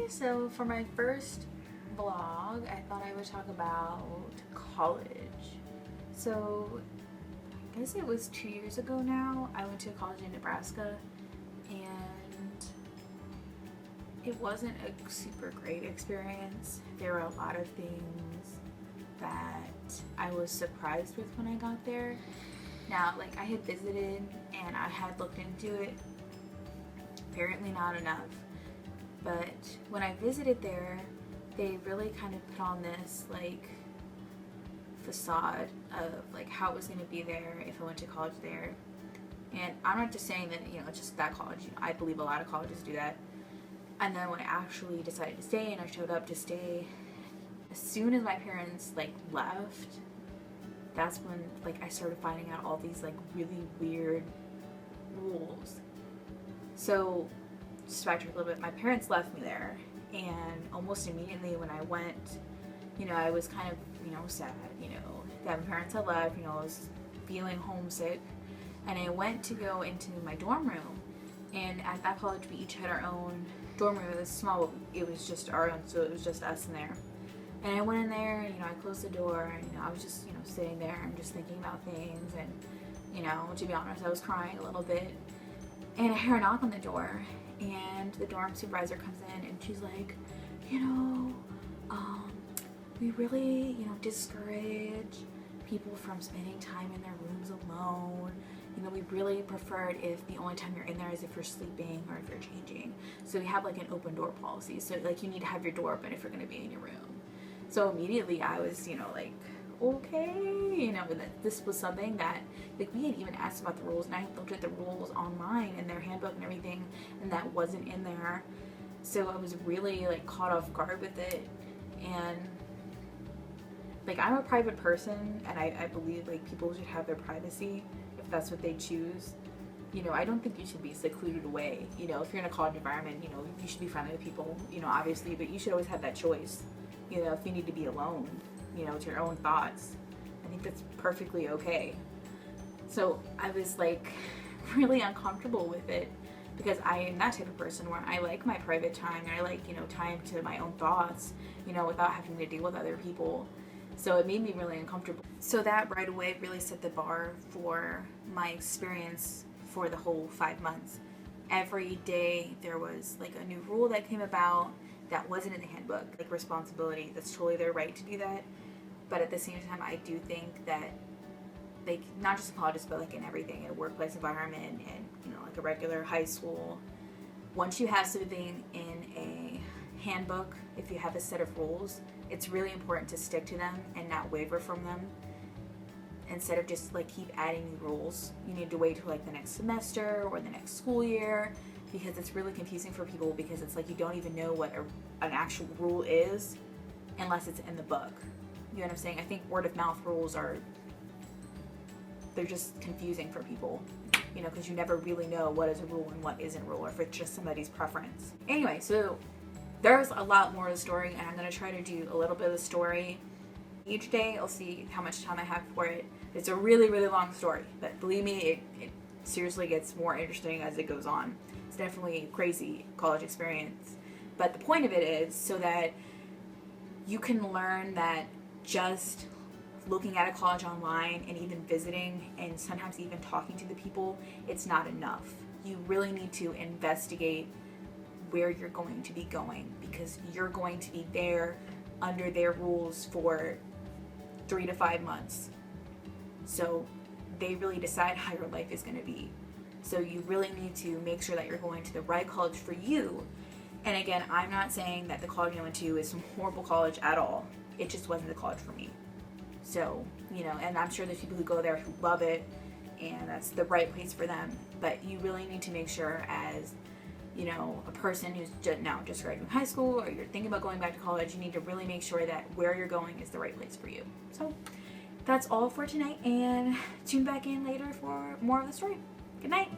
So for my first vlog, I thought I would talk about college. So I guess it was 2 years ago now, I went to college in Nebraska, and it wasn't a super great experience. There were a lot of things that I was surprised with when I got there. Now, like, I had visited and I had looked into it. Apparently not enough. But when I visited there, they really kind of put on this, like, facade of, like, how it was going to be there if I went to college there. And I'm not just saying that, it's just that college. I believe a lot of colleges do that. And then when I actually decided to stay and I showed up to stay, as soon as my parents, like, left, that's when, like, I started finding out all these, like, really weird rules. So, just to backtrack a little bit, my parents left me there, and almost immediately when I went, I was kind of, sad, that my parents had left, I was feeling homesick, and I went to go into my dorm room, and at that college we each had our own dorm room. It was small, it was just our own, so it was just us in there. And I went in there, I closed the door, and, I was just, sitting there and just thinking about things, and, to be honest, I was crying a little bit, and I hear a knock on the door, and the dorm supervisor comes in, and she's like, we really, discourage people from spending time in their rooms alone. We really prefer it if the only time you're in there is if you're sleeping or if you're changing. So we have, like, an open door policy. So, like, you need to have your door open if you're going to be in your room. So immediately I was, like, okay, that this was something that, like, we had even asked about the rules, and I looked at the rules online in their handbook and everything, and that wasn't in there. So I was really, like, caught off guard with it. And, like, I'm a private person, and I believe, like, people should have their privacy if that's what they choose. I don't think you should be secluded away. If you're in a college environment, you should be friendly with people, obviously, but you should always have that choice. If you need to be alone, to your own thoughts, I think that's perfectly okay. So I was, like, really uncomfortable with it, because I am that type of person where I like my private time, and I like, time to my own thoughts, without having to deal with other people. So it made me really uncomfortable. So that right away really set the bar for my experience for the whole 5 months. Every day there was, like, a new rule that came about that wasn't in the handbook, like responsibility. That's totally their right to do that. But at the same time, I do think that, like, not just in colleges, but, like, in everything, in a workplace environment, and, like a regular high school, once you have something in a handbook, if you have a set of rules, it's really important to stick to them and not waver from them. Instead of just, like, keep adding new rules, you need to wait till, like, the next semester or the next school year, because it's really confusing for people, because it's like you don't even know what an actual rule is unless it's in the book. You know what I'm saying? I think word of mouth rules they're just confusing for people, because you never really know what is a rule and what isn't a rule, or if it's just somebody's preference. Anyway, so there's a lot more of the story, and I'm going to try to do a little bit of the story each day. I'll see how much time I have for it. It's a really, really long story, but believe me, it seriously gets more interesting as it goes on. It's definitely a crazy college experience. But the point of it is so that you can learn that just looking at a college online and even visiting and sometimes even talking to the people, it's not enough. You really need to investigate where you're going to be going, because you're going to be there under their rules for 3 to 5 months. So they really decide how your life is going to be. So you really need to make sure that you're going to the right college for you. And again, I'm not saying that the college I went to is some horrible college at all. It just wasn't the college for me. So, and I'm sure there's people who go there who love it, and that's the right place for them. But you really need to make sure, as, a person who's just graduating high school, or you're thinking about going back to college, you need to really make sure that where you're going is the right place for you. So that's all for tonight, and tune back in later for more of the story. Good night.